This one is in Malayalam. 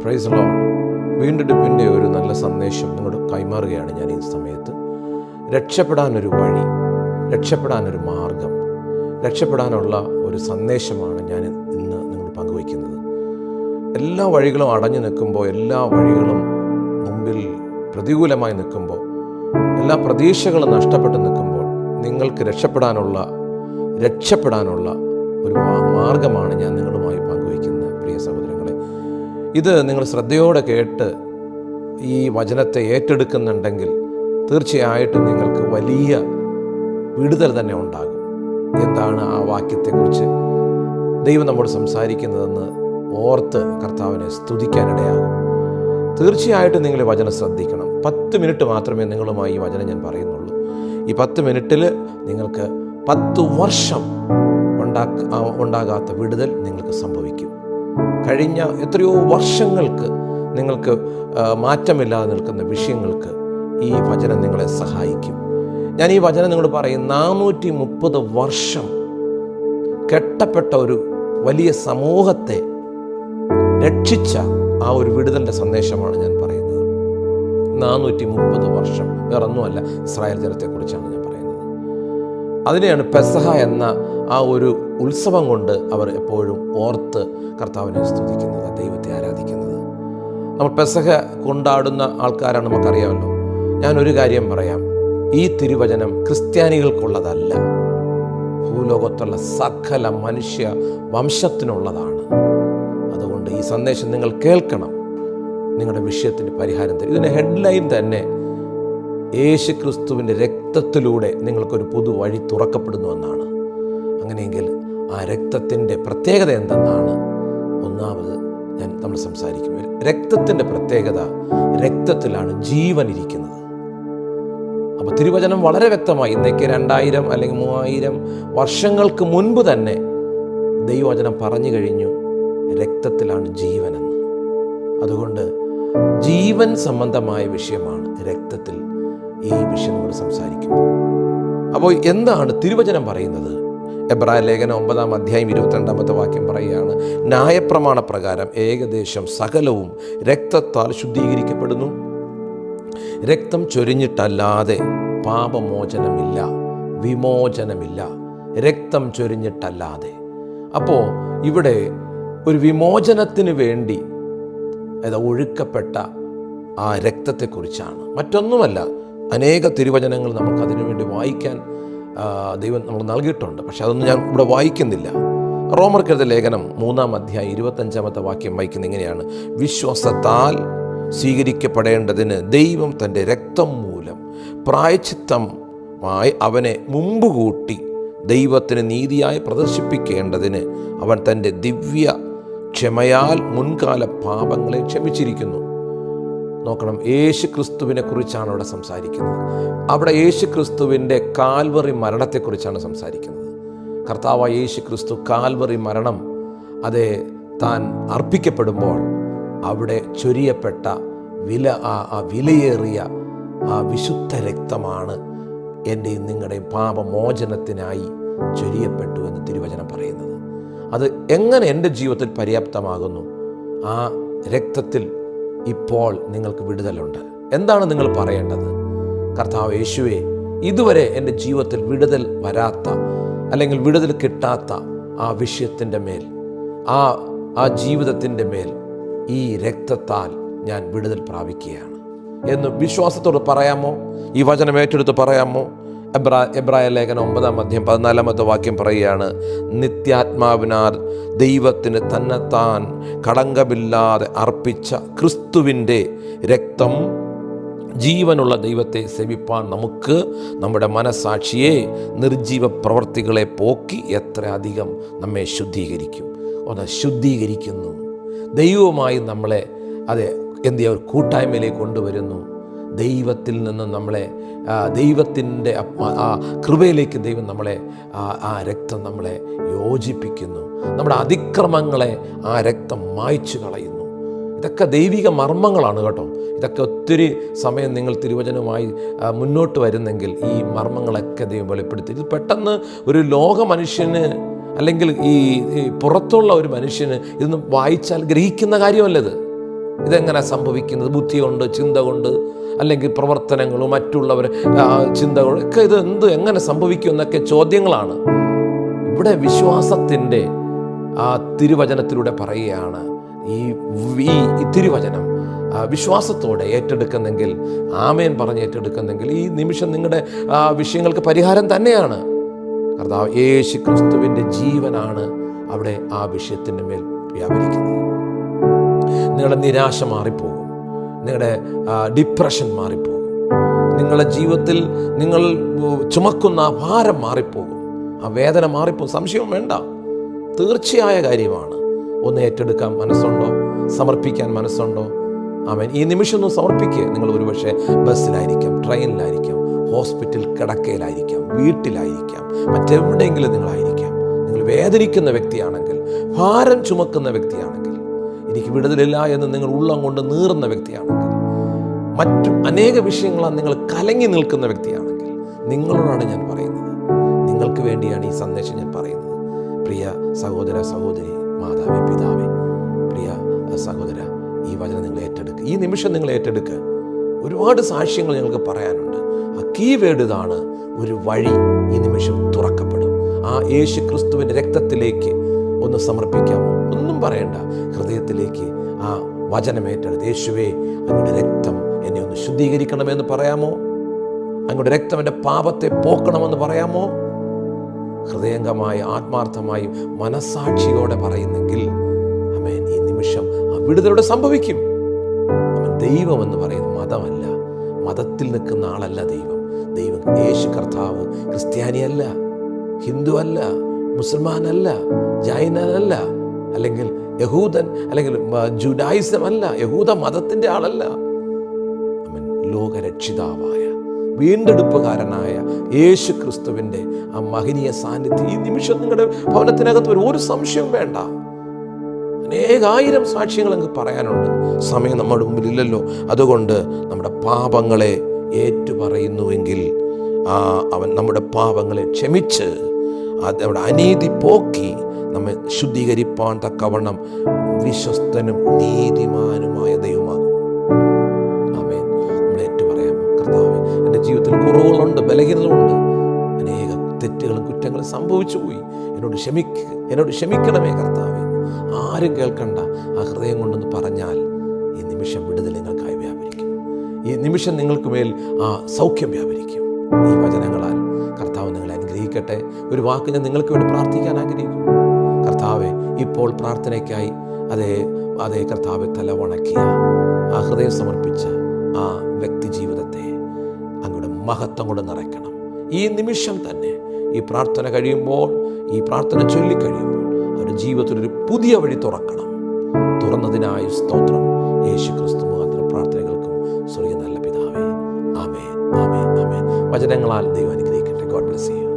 Praise the Lord. വീണ്ടെടുപ്പിൻ്റെ ഒരു നല്ല സന്ദേശം നിങ്ങളോട് കൈമാറുകയാണ് ഞാൻ ഈ സമയത്ത്. രക്ഷപ്പെടാനൊരു വഴി, രക്ഷപ്പെടാനൊരു മാർഗം, രക്ഷപ്പെടാനുള്ള ഒരു സന്ദേശമാണ് ഞാൻ ഇന്ന് നിങ്ങളോട് പങ്കുവയ്ക്കുന്നത്. എല്ലാ വഴികളും അടഞ്ഞു നിൽക്കുമ്പോൾ, എല്ലാ വഴികളും മുമ്പിൽ പ്രതികൂലമായി നിൽക്കുമ്പോൾ, എല്ലാ പ്രതീക്ഷകളും നഷ്ടപ്പെട്ട് നിൽക്കുമ്പോൾ നിങ്ങൾക്ക് രക്ഷപ്പെടാനുള്ള ഒരു മാർഗമാണ് ഞാൻ നിങ്ങളുമായി പങ്കുവയ്ക്കുന്നത്. പ്രിയ സഹോദരങ്ങളെ, ഇത് നിങ്ങൾ ശ്രദ്ധയോടെ കേട്ട് ഈ വചനത്തെ ഏറ്റെടുക്കുന്നുണ്ടെങ്കിൽ തീർച്ചയായിട്ടും നിങ്ങൾക്ക് വലിയ വിടുതൽ തന്നെ ഉണ്ടാകും. എന്താണ് ആ വാക്യത്തെക്കുറിച്ച് ദൈവം നമ്മോട് സംസാരിക്കുന്നതെന്ന് ഓർത്ത് കർത്താവിനെ സ്തുതിക്കാനിടയാകും. തീർച്ചയായിട്ടും നിങ്ങൾ വചനം ശ്രദ്ധിക്കണം. 10 മിനിറ്റ് മാത്രമേ നിങ്ങളുമായി ഈ വചനം ഞാൻ പറയുന്നുള്ളൂ. ഈ 10 മിനിറ്റിൽ നിങ്ങൾക്ക് 10 വർഷം ഉണ്ടാകാത്ത വിടുതൽ നിങ്ങൾക്ക് സംഭവിക്കും. കഴിഞ്ഞ എത്രയോ വർഷങ്ങൾക്ക് നിങ്ങൾക്ക് മാറ്റമില്ലാതെ നിൽക്കുന്ന വിഷയങ്ങൾക്ക് ഈ വചനം നിങ്ങളെ സഹായിക്കും. ഞാൻ ഈ വചനം നിങ്ങളോട് പറയും, 430 വർഷം കെട്ടപ്പെട്ട ഒരു വലിയ സമൂഹത്തെ രക്ഷിച്ച ആ ഒരു വിടുതലിൻ്റെ സന്ദേശമാണ് ഞാൻ പറയുന്നത്. 430 വർഷം വേറൊന്നുമല്ല, ഇസ്രായേൽ ജനത്തെക്കുറിച്ചാണ് ഞാൻ പറയുന്നത്. അതിനെയാണ് പെസഹ എന്ന ആ ഒരു ഉത്സവം കൊണ്ട് അവർ എപ്പോഴും ഓർത്ത് കർത്താവിനെ സ്തുതിക്കുന്നത്, ദൈവത്തെ ആരാധിക്കുന്നത്. നമ്മൾ പെസഹ കൊണ്ടാടുന്ന ആൾക്കാരാണ്, നമുക്കറിയാമല്ലോ. ഞാനൊരു കാര്യം പറയാം, ഈ തിരുവചനം ക്രിസ്ത്യാനികൾക്കുള്ളതല്ല, ഭൂലോകത്തുള്ള സകല മനുഷ്യ വംശത്തിനുള്ളതാണ്. അതുകൊണ്ട് ഈ സന്ദേശം നിങ്ങൾ കേൾക്കണം. നിങ്ങളുടെ വിഷയത്തിന് പരിഹാരം തരും. ഇതിൻ്റെ ഹെഡ്ലൈൻ തന്നെ യേശു ക്രിസ്തുവിൻ്റെ രക്തത്തിലൂടെ നിങ്ങൾക്കൊരു പുതുവഴി തുറക്കപ്പെടുന്നുവെന്നാണ്. അങ്ങനെയെങ്കിൽ ആ രക്തത്തിൻ്റെ പ്രത്യേകത എന്തെന്നാണ് ഒന്നാമത് നമ്മൾ സംസാരിക്കും. രക്തത്തിൻ്റെ പ്രത്യേകത, രക്തത്തിലാണ് ജീവൻ ഇരിക്കുന്നത്. അപ്പോൾ തിരുവചനം വളരെ വ്യക്തമായി ഇന്നേക്ക് 2000 അല്ലെങ്കിൽ 3000 വർഷങ്ങൾക്ക് മുൻപ് തന്നെ ദൈവവചനം പറഞ്ഞു കഴിഞ്ഞു, രക്തത്തിലാണ് ജീവനെന്ന്. അതുകൊണ്ട് ജീവൻ സംബന്ധമായ വിഷയമാണ് രക്തത്തിൽ ഈ വിഷയം നമ്മൾ സംസാരിക്കുമ്പോൾ. അപ്പോൾ എന്താണ് തിരുവചനം പറയുന്നത്? എബ്രായ ലേഖനം 9-ാം അധ്യായം 22-ാമത്തെ വാക്യം പറയുകയാണ്, ന്യായപ്രമാണ പ്രകാരം ഏകദേശം സകലവും രക്തത്താൽ ശുദ്ധീകരിക്കപ്പെടുന്നു. രക്തം ചൊരിഞ്ഞിട്ടല്ലാതെ പാപമോചനമില്ല, വിമോചനമില്ല. രക്തം ചൊരിഞ്ഞിട്ടല്ലാതെ. അപ്പോൾ ഇവിടെ ഒരു വിമോചനത്തിന് വേണ്ടി ഒഴുക്കപ്പെട്ട ആ രക്തത്തെക്കുറിച്ചാണ്, മറ്റൊന്നുമല്ല. അനേക തിരുവചനങ്ങൾ നമുക്കതിനു വേണ്ടി വായിക്കാൻ ദൈവം നമുക്ക് നൽകിയിട്ടുണ്ട്. പക്ഷെ അതൊന്നും ഞാൻ ഇവിടെ വായിക്കുന്നില്ല. റോമർക്കെഴുതിയ ലേഖനം 3-ാം അധ്യായം 25-ാമത്തെ വാക്യം വായിക്കുന്നത് ഇങ്ങനെയാണ്, വിശ്വാസത്താൽ സ്വീകരിക്കപ്പെടേണ്ടതിന് ദൈവം തൻ്റെ രക്തം മൂലം പ്രായശ്ചിത്തമായി അവനെ മുമ്പ് കൂട്ടി ദൈവത്തിന് നീതിയായി പ്രദർശിപ്പിക്കേണ്ടതിന് അവൻ തൻ്റെ ദിവ്യ ക്ഷമയാൽ മുൻകാല പാപങ്ങളെ ക്ഷമിച്ചിരിക്കുന്നു. നോക്കണം, യേശു ക്രിസ്തുവിനെ കുറിച്ചാണ് അവിടെ സംസാരിക്കുന്നത്. അവിടെ യേശു ക്രിസ്തുവിൻ്റെ കാൽവറി മരണത്തെക്കുറിച്ചാണ് സംസാരിക്കുന്നത്. കർത്താവായ യേശു ക്രിസ്തു കാൽവറി മരണം അതെ താൻ അർപ്പിക്കപ്പെടുമ്പോൾ അവിടെ ചൊരിയപ്പെട്ട വിലയേറിയ ആ വിശുദ്ധ രക്തമാണ് എൻ്റെയും നിങ്ങളുടെയും പാപമോചനത്തിനായി ചൊരിയപ്പെട്ടു എന്ന് തിരുവചനം പറയുന്നത്. അത് എങ്ങനെ എൻ്റെ ജീവിതത്തിൽ പര്യാപ്തമാകുന്നു? ആ രക്തത്തിൽ ഇപ്പോൾ നിങ്ങൾക്ക് വിടുതലുണ്ട്. എന്താണ് നിങ്ങൾ പറയേണ്ടത്? കർത്താവ് യേശുവേ, ഇതുവരെ എൻ്റെ ജീവിതത്തിൽ വിടുതൽ വരാത്ത അല്ലെങ്കിൽ വിടുതൽ കിട്ടാത്ത ആ വിഷയത്തിൻ്റെ മേൽ, ആ ജീവിതത്തിൻ്റെ മേൽ ഈ രക്തത്താൽ ഞാൻ വിടുതൽ പ്രാപിക്കുകയാണ് എന്ന് വിശ്വാസത്തോട് പറയാമോ? ഈ വചനം ഏറ്റെടുത്ത് പറയാമോ? എബ്രായ ലേഖനം 9-ാം അധ്യായം 14-ാമത്തെ വാക്യം പറയുകയാണ്, നിത്യാത്മാവിനാൽ ദൈവത്തിന് തന്നെത്താൻ കളങ്കമില്ലാതെ അർപ്പിച്ച ക്രിസ്തുവിൻ്റെ രക്തം ജീവനുള്ള ദൈവത്തെ സേവിപ്പാൻ നമുക്ക് നമ്മുടെ മനസ്സാക്ഷിയെ നിർജീവ പ്രവർത്തികളെ പോക്കി എത്ര അധികം നമ്മെ ശുദ്ധീകരിക്കും. ഒന്ന് ശുദ്ധീകരിക്കുന്നു. ദൈവവുമായി നമ്മളെ ഒരു കൂട്ടായ്മയിലേക്ക് കൊണ്ടുവരുന്നു. ദൈവത്തിൽ നിന്ന് നമ്മളെ ദൈവത്തിൻ്റെ ആ കൃപയിലേക്ക് ദൈവം നമ്മളെ ആ രക്തം നമ്മളെ യോജിപ്പിക്കുന്നു. നമ്മുടെ അതിക്രമങ്ങളെ ആ രക്തം മായ്ച്ചു കളയുന്നു. ഇതൊക്കെ ദൈവിക മർമ്മങ്ങളാണ് കേട്ടോ. ഇതൊക്കെ ഒത്തിരി സമയം നിങ്ങൾ തിരുവചനവുമായി മുന്നോട്ട് വരുന്നെങ്കിൽ ഈ മർമ്മങ്ങളൊക്കെ ദൈവം വെളിപ്പെടുത്തി. ഇത് പെട്ടെന്ന് ഒരു ലോക മനുഷ്യന് അല്ലെങ്കിൽ ഈ പുറത്തുള്ള ഒരു മനുഷ്യന് ഇതൊന്നും വായിച്ചാൽ ഗ്രഹിക്കുന്ന കാര്യമല്ലത്. ഇതെങ്ങനെ സംഭവിക്കുന്നത്? ബുദ്ധി കൊണ്ട്, ചിന്ത കൊണ്ട്, അല്ലെങ്കിൽ പ്രവർത്തനങ്ങളും മറ്റുള്ളവർ ചിന്തകളും ഒക്കെ ഇത് എങ്ങനെ സംഭവിക്കും എന്നൊക്കെ ചോദ്യങ്ങളാണ്. ഇവിടെ വിശ്വാസത്തിൻ്റെ തിരുവചനത്തിലൂടെ പറയുകയാണ്, ഈ തിരുവചനം വിശ്വാസത്തോടെ ഏറ്റെടുക്കുന്നെങ്കിൽ, ആമേൻ പറഞ്ഞ് ഏറ്റെടുക്കുന്നെങ്കിൽ ഈ നിമിഷം നിങ്ങളുടെ വിഷയങ്ങൾക്ക് പരിഹാരം തന്നെയാണ്. കർത്താവ് യേശു ക്രിസ്തുവിൻ്റെ ജീവനാണ് അവിടെ ആ വിഷയത്തിൻ്റെ മേൽ വ്യാപരിക്കുന്നത്. നിങ്ങളുടെ നിരാശ മാറിപ്പോകും, നിങ്ങളുടെ ഡിപ്രഷൻ മാറിപ്പോകും, നിങ്ങളുടെ ജീവിതത്തിൽ നിങ്ങൾ ചുമക്കുന്ന ഭാരം മാറിപ്പോകും, ആ വേദന മാറിപ്പോകും. സംശയം വേണ്ട, തീർച്ചയായ കാര്യമാണ്. ഒന്ന് ഏറ്റെടുക്കാൻ മനസ്സുണ്ടോ? സമർപ്പിക്കാൻ മനസ്സുണ്ടോ? ആമേൻ. ഈ നിമിഷം ഒന്ന് സമർപ്പിക്കുക. നിങ്ങൾ ഒരുപക്ഷെ ബസ്സിലായിരിക്കാം, ട്രെയിനിലായിരിക്കാം, ഹോസ്പിറ്റൽ കിടക്കയിലായിരിക്കാം, വീട്ടിലായിരിക്കാം, മറ്റെവിടെയെങ്കിലും നിങ്ങളായിരിക്കാം. നിങ്ങൾ വേദനിക്കുന്ന വ്യക്തിയാണെങ്കിൽ, ഭാരം ചുമക്കുന്ന വ്യക്തിയാണെങ്കിൽ, എനിക്ക് വിടുതലില്ല എന്ന് നിങ്ങൾ ഉള്ളം കൊണ്ട് നീറുന്ന വ്യക്തിയാണെങ്കിൽ, മറ്റു അനേക വിഷയങ്ങളാണ് നിങ്ങൾ കലങ്ങി നിൽക്കുന്ന വ്യക്തിയാണെങ്കിൽ, നിങ്ങളോടാണ് ഞാൻ പറയുന്നത്. നിങ്ങൾക്ക് വേണ്ടിയാണ് ഈ സന്ദേശം ഞാൻ പറയുന്നത്. പ്രിയ സഹോദര, സഹോദരി, മാതാവേ, പിതാവേ, പ്രിയ സഹോദര, ഈ വചനം നിങ്ങൾ ഏറ്റെടുക്കുക. ഈ നിമിഷം നിങ്ങൾ ഏറ്റെടുക്കുക. ഒരുപാട് സാക്ഷ്യങ്ങൾ ഞങ്ങൾക്ക് പറയാനുണ്ട്. ആ കീവേഡ് ഇതാണ്: ഒരു വഴി ഈ നിമിഷം തുറക്കപ്പെടും. ആ യേശു ക്രിസ്തുവിൻ്റെ രക്തത്തിലേക്ക് ഒന്ന് സമർപ്പിക്കാമോ? ഒന്നും പറയണ്ട, ഹൃദയത്തിലേക്ക് ആ വചനം ഏറ്റെടുത്ത്, യേശുവേ, അങ്ങയുടെ രക്തം എന്നെ ഒന്ന് ശുദ്ധീകരിക്കണമെന്ന് പറയാമോ? അങ്ങയുടെ രക്തം എൻ്റെ പാപത്തെ പോക്കണമെന്ന് പറയാമോ? ഹൃദയംഗമായി, ആത്മാർത്ഥമായി, മനസാക്ഷിയോടെ പറയുന്നെങ്കിൽ ആമേൻ, ഈ നിമിഷം ആ വിടുതലോടെ സംഭവിക്കും. അവൻ ദൈവമെന്ന് പറയുന്നത് മതമല്ല, മതത്തിൽ നിൽക്കുന്ന ആളല്ല ദൈവം. ദൈവം യേശു കർത്താവ് ക്രിസ്ത്യാനിയല്ല, ഹിന്ദു അല്ല, മുസൽമാനല്ല, ജൈനനല്ല, അല്ലെങ്കിൽ യഹൂദൻ, അല്ലെങ്കിൽ ജുഡായിസം അല്ല, യഹൂദ മതത്തിൻ്റെ ആളല്ല. അവൻ ലോകരക്ഷിതാവായ വീണ്ടെടുപ്പുകാരനായ യേശു ക്രിസ്തുവിൻ്റെ ആ മഹനീയ സാന്നിധ്യം ഈ നിമിഷം നിങ്ങളുടെ ഭവനത്തിനകത്ത് വരും. ഒരു സംശയം വേണ്ട. അനേകായിരം സാക്ഷ്യങ്ങൾ നമുക്ക് പറയാനുണ്ട്. സമയം നമ്മുടെ മുമ്പിലില്ലല്ലോ. അതുകൊണ്ട് നമ്മുടെ പാപങ്ങളെ ഏറ്റുപറയുന്നുവെങ്കിൽ അവൻ നമ്മുടെ പാപങ്ങളെ ക്ഷമിച്ച് നമ്മുടെ അനീതി പോക്കി നമ്മെ ശുദ്ധീകരിപ്പാൻ തക്കവണ്ണം വിശ്വസ്തനും നീതിമാനുമായ ദൈവമാകും. ആമേൻ. നമ്മൾ ഏറ്റുപറയാമോ? കർത്താവേ, എൻ്റെ ജീവിതത്തിൽ കുറവുകളുണ്ട്, ബലഹീനതകളുണ്ട്, അനേക തെറ്റുകളും കുറ്റങ്ങളും സംഭവിച്ചു പോയി, എന്നോട് ക്ഷമിക്കണമേ കർത്താവേ. ആരും കേൾക്കണ്ട, ആ ഹൃദയം കൊണ്ടൊന്ന് പറഞ്ഞാൽ ഈ നിമിഷം വിടുതൽ നിങ്ങൾക്കായി വ്യാപരിക്കും. ഈ നിമിഷം നിങ്ങൾക്ക് മേൽ ആ സൗഖ്യം വ്യാപരിക്കും. ഈ വചനങ്ങളാൽ കർത്താവ് നിങ്ങളെ അനുഗ്രഹിക്കട്ടെ. ഒരു വാക്ക് ഞാൻ നിങ്ങൾക്ക് വേണ്ടി പ്രാർത്ഥിക്കാൻ ആഗ്രഹിക്കുന്നു. കർത്താവെ, ഇപ്പോൾ പ്രാർത്ഥനയ്ക്കായി അതേ കർത്താവെ, തല വണക്കിയ ആ ഹൃദയം സമർപ്പിച്ച ആ വ്യക്തി ജീവിതത്തെ അങ്ങയുടെ മഹത്വം കൊണ്ട് നിറയ്ക്കണം. ഈ നിമിഷം തന്നെ ഈ പ്രാർത്ഥന കഴിയുമ്പോൾ, ഈ പ്രാർത്ഥന ചൊല്ലിക്കഴിയുമ്പോൾ അവരുടെ ജീവിതത്തിലൊരു പുതിയ വഴി തുറക്കണം. തുറന്നതിനായി സ്തോത്രം. യേശു ക്രിസ്തു മുഖാന്തരം പ്രാർത്ഥനകൾക്കും സ്വർഗ്ഗ നല്ല പിതാവേ, ആമേൻ, ആമേൻ, ആമേൻ. വചനങ്ങളാൽ ദൈവം അനുഗ്രഹിക്കട്ടെ. God bless you.